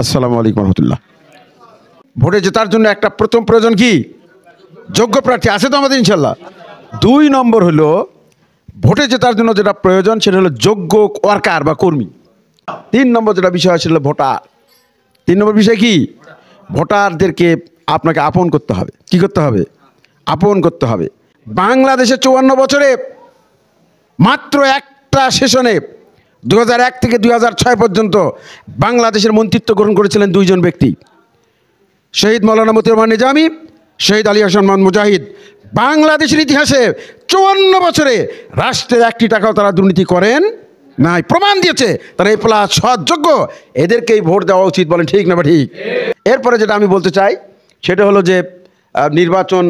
আসসালামু আলাইকুম রহমতুল্লাহ। ভোটে জেতার জন্য একটা প্রথম প্রয়োজন কি? যোগ্য প্রার্থী আছে তো আমাদের ইনশাল্লাহ। 2 নম্বর হলো ভোটে জেতার জন্য যেটা প্রয়োজন সেটা হলো যোগ্য ওয়ার্কার বা কর্মী। 3 নম্বর যেটা বিষয় সেটা হলো ভোটার। 3 নম্বর বিষয় কি? ভোটারদেরকে আপনাকে আপন করতে হবে। কি করতে হবে? আপন করতে হবে। বাংলাদেশে 54 বছরে মাত্র একটা সেশনে 2001 থেকে 2006 পর্যন্ত বাংলাদেশের মন্ত্রিত্ব গ্রহণ করেছিলেন 2 জন ব্যক্তি, শহীদ মৌলানা মতিউর রহমান নিজামী, শহীদ আলী হাসান মোহাম্মদ মুজাহিদ। বাংলাদেশের ইতিহাসে 54 বছরে রাষ্ট্রের 1টি টাকাও তারা দুর্নীতি করেন নাই, প্রমাণ দিয়েছে তারা এই প্লাস সৎযোগ্য। এদেরকেই ভোট দেওয়া উচিত, বলেন ঠিক না? ঠিক। এরপরে যেটা আমি বলতে চাই সেটা হলো যে নির্বাচন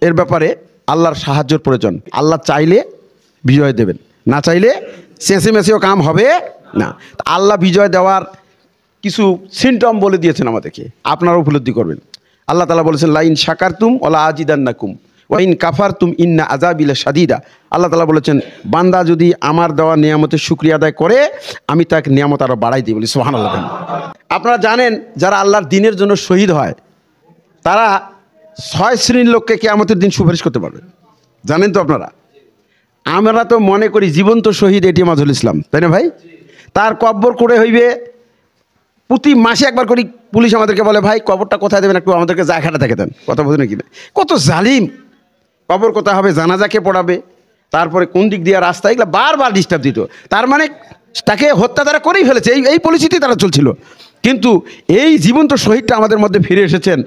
এর ব্যাপারে আল্লাহর সাহায্যের প্রয়োজন। আল্লাহ চাইলে বিজয় দেবেন, না চাইলে চেঁচেমেচেও কাম হবে না। আল্লাহ বিজয় দেওয়ার কিছু সিমটম বলে দিয়েছেন আমাদেরকে, আপনারা উপলব্ধি করবেন। আল্লাহ তাআলা বলেছেন লাইন শাকারতুম ওয়ালা আজিদান্নাকুম ওয়াইন কাফারতুম ইন্না আযাবি লাশাদীদা। আল্লাহ তাআলা বলেছেন বান্দা যদি আমার দেওয়া নিয়ামতের শুকরিয়া আদায় করে আমি তাকে নিয়ামত আরও বাড়াই দিই, বলি সুবহানাল্লাহ। আপনারা জানেন যারা আল্লাহর দ্বীনের জন্য শহীদ হয় তারা 6 শ্রেণীর লোককে কিয়ামতের দিন সুপারিশ করতে পারবে, জানেন তো আপনারা? আমরা তো মনে করি জীবন্ত শহীদ এটি মাজহুল ইসলাম, তাই না ভাই? তার কব্বর করে হইবে প্রতি মাসে একবার করি। পুলিশ আমাদেরকে বলে ভাই কবরটা কোথায় দেবেন, একটু আমাদেরকে জায়গাটা দেখে দেন। কথা বোঝেন কি না? কত জালিম! কবর কোথায় হবে, জানাজাকে পড়াবে, তারপরে কোন দিক দিয়ে রাস্তা, এগুলো বারবার ডিস্টার্ব দিত। তার মানে তাকে হত্যা তারা করেই ফেলেছে, এই পরিস্থিতি তারা চলছিল। কিন্তু এই জীবন্ত শহীদটা আমাদের মধ্যে ফিরে এসেছেন।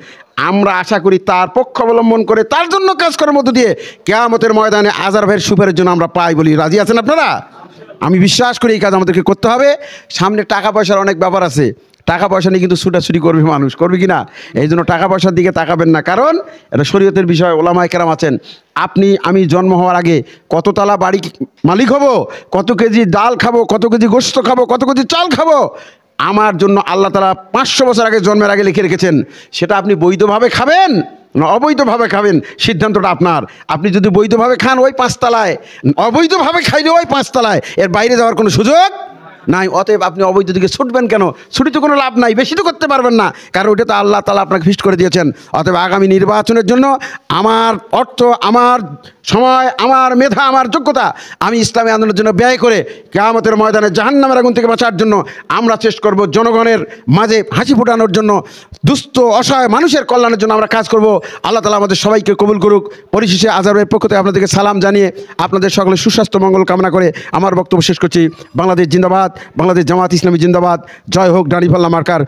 আমরা আশা করি তার পক্ষ অবলম্বন করে তার জন্য কাজ করার মধ্য দিয়ে কিয়ামতের ময়দানে আজহার ভাইয়ের সুপারের জন্য আমরা পাই বলি। রাজি আছেন আপনারা? আমি বিশ্বাস করি এই কাজ আমাদেরকে করতে হবে। সামনে টাকা পয়সার অনেক ব্যাপার আছে, টাকা পয়সা নিয়ে কিন্তু ছুটাছুটি করবে মানুষ, করবে কি না? এই জন্য টাকা পয়সার দিকে তাকাবেন না, কারণ এটা শরীয়তের বিষয়। ওলামায়ে কেরাম আছেন, আমি জন্ম হওয়ার আগে কত তালা বাড়ি মালিক হব, কত কেজি ডাল খাবো, কত কেজি গোশত খাবো, কত কেজি চাল খাবো, আমার জন্য আল্লাহ তাআলা 500 বছর আগে জন্মের আগে লিখে রেখেছেন। সেটা আপনি বৈধভাবে খাবেন না অবৈধভাবে খাবেন, সিদ্ধান্তটা আপনার। আপনি যদি বৈধভাবে খান ওই 5 তলায়, অবৈধভাবে খাইলে ওই 5 তলায়, এর বাইরে যাওয়ার কোনো সুযোগ নাই। অতএব আপনি অবৈধ দিকে ছুটবেন কেন? ছুটি তো কোনো লাভ নাই, বেশি তো করতে পারবেন না, কারণ ওটা তো আল্লাহ তাআলা আপনাকে ফিক্সড করে দিয়েছেন। অতএব আগামী নির্বাচনের জন্য আমার অর্থ, আমার সময়, আমার মেধা, আমার যোগ্যতা আমি ইসলামী আন্দোলনের জন্য ব্যয় করে কিয়ামতের ময়দানে জাহান্নামের আগুন থেকে বাঁচার জন্য আমরা চেষ্টা করব। জনগণের মাঝে হাসি ফোটানোর জন্য, দুস্থ অসহায় মানুষের কল্যাণের জন্য আমরা কাজ করব। আল্লাহ তাআলা আমাদের সবাইকে কবুল করুক। পরিশেষে আজহারের পক্ষ থেকে আপনাদেরকে সালাম জানিয়ে আপনাদের সকলের সুস্বাস্থ্য মঙ্গল কামনা করে আমার বক্তব্য শেষ করছি। বাংলাদেশ জিন্দাবাদ, বাংলাদেশ জামাত ইসলামী জিন্দাবাদ, জয় হোক দাঁড়িপাল্লা মার্কার।